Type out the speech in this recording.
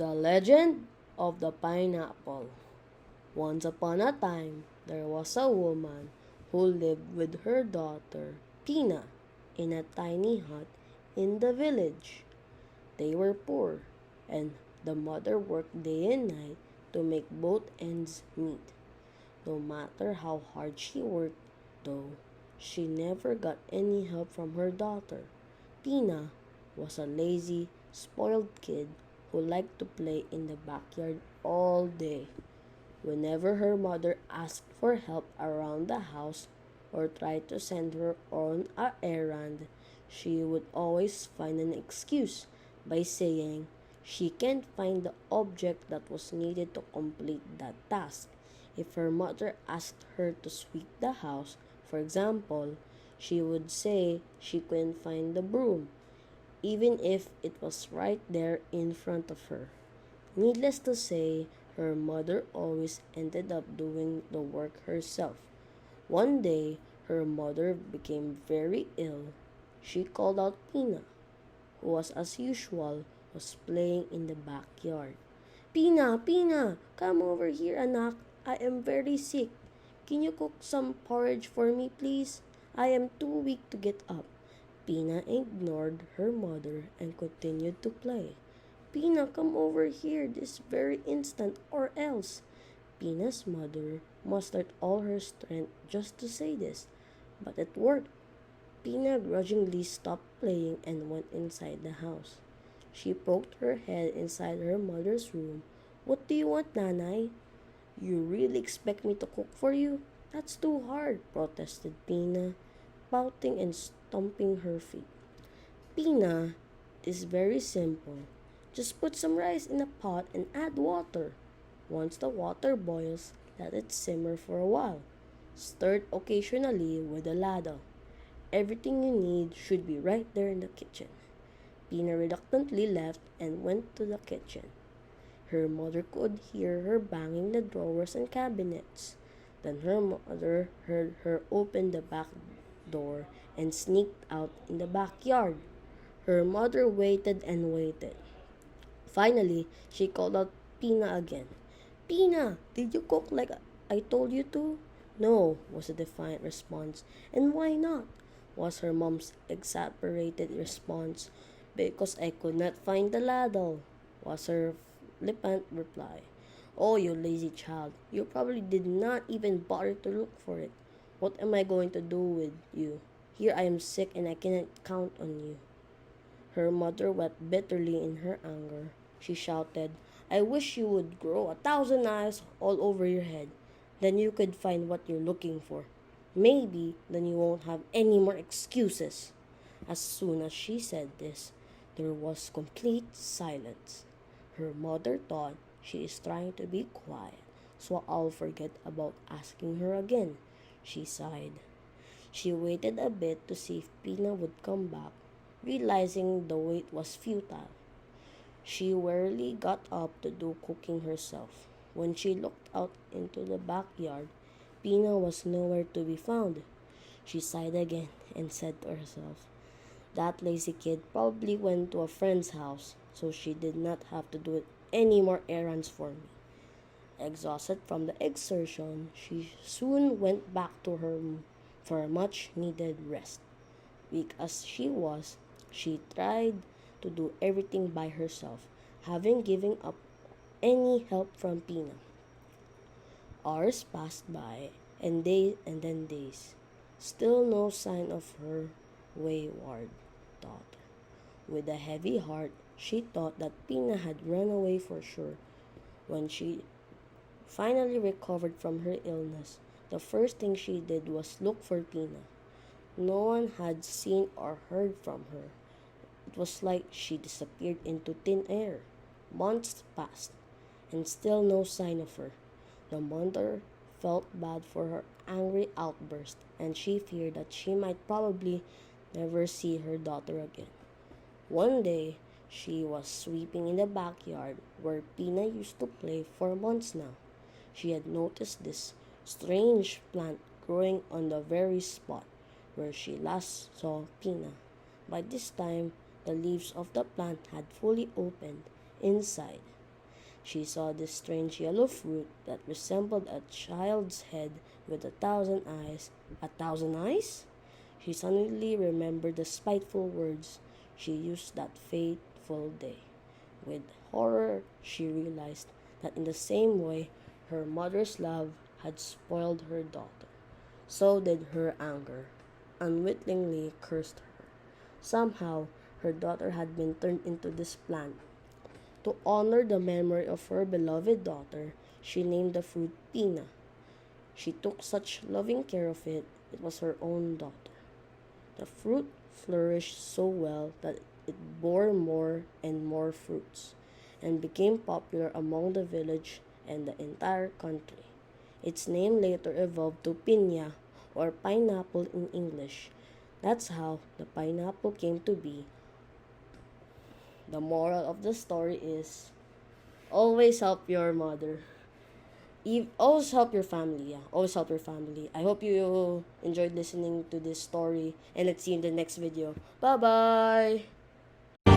The Legend of the Pineapple. Once upon a time, there was a woman who lived with her daughter, Pina, in a tiny hut in the village. They were poor, and the mother worked day and night to make both ends meet. No matter how hard she worked, though, she never got any help from her daughter. Pina was a lazy, spoiled kid who liked to play in the backyard all day. Whenever her mother asked for help around the house or tried to send her on an errand, she would always find an excuse by saying she can't find the object that was needed to complete that task. If her mother asked her to sweep the house, for example, she would say she couldn't find the broom, even if it was right there in front of her. Needless to say, her mother always ended up doing the work herself. One day, her mother became very ill. She called out Pina, who was as usual was playing in the backyard. Pina, Pina, come over here, anak. I am very sick. Can you cook some porridge for me, please? I am too weak to get up. Pina ignored her mother and continued to play. Pina, come over here this very instant or else. Pina's mother mustered all her strength just to say this, but it worked. Pina grudgingly stopped playing and went inside the house. She poked her head inside her mother's room. What do you want, Nanay? You really expect me to cook for you? That's too hard, protested Pina, pouting and stomping her feet. Pina, it is very simple. Just put some rice in a pot and add water. Once the water boils, let it simmer for a while. Stir it occasionally with a ladle. Everything you need should be right there in the kitchen. Pina reluctantly left and went to the kitchen. Her mother could hear her banging the drawers and cabinets. Then her mother heard her open the back door and sneaked out in the backyard. Her mother waited and waited. Finally, she called out Pina again. Pina, did you cook like I told you to? No, was the defiant response. And why not? Was her mom's exasperated response. Because I could not find the ladle, was her flippant reply. Oh, you lazy child, you probably did not even bother to look for it. What am I going to do with you? Here I am sick and I cannot count on you. Her mother wept bitterly in her anger. She shouted, I wish you would grow 1,000 eyes all over your head. Then you could find what you're looking for. Maybe then you won't have any more excuses. As soon as she said this, there was complete silence. Her mother thought she is trying to be quiet, so I'll forget about asking her again. She sighed. She waited a bit to see if Pina would come back, realizing the wait was futile. She wearily got up to do cooking herself. When she looked out into the backyard, Pina was nowhere to be found. She sighed again and said to herself, that lazy kid probably went to a friend's house, so she did not have to do any more errands for me. Exhausted from the exertion, she soon went back to her room for a much needed rest. Weak as she was, she tried to do everything by herself, having given up any help from Pina. Hours passed by, and then days. Still no sign of her wayward daughter. With a heavy heart, she thought that Pina had run away for sure. When she finally recovered from her illness, the first thing she did was look for Pina. No one had seen or heard from her. It was like she disappeared into thin air. Months passed, and still no sign of her. The mother felt bad for her angry outburst, and she feared that she might probably never see her daughter again. One day, she was sweeping in the backyard where Pina used to play for months now. She had noticed this strange plant growing on the very spot where she last saw Pina. By this time, the leaves of the plant had fully opened inside. She saw this strange yellow fruit that resembled a child's head with 1,000 eyes. 1,000 eyes? She suddenly remembered the spiteful words she used that fateful day. With horror, she realized that in the same way her mother's love had spoiled her daughter, so did her anger, unwittingly cursed her. Somehow, her daughter had been turned into this plant. To honor the memory of her beloved daughter, she named the fruit Pina. She took such loving care of it, it was her own daughter. The fruit flourished so well that it bore more and more fruits, and became popular among the village and the entire country. Its name later evolved to piña, or pineapple in English. That's how the pineapple came to be. The moral of the story is always help your mother. Always help your family. Yeah, always help your family. I hope you enjoyed listening to this story, and let's see you in the next video. Bye bye.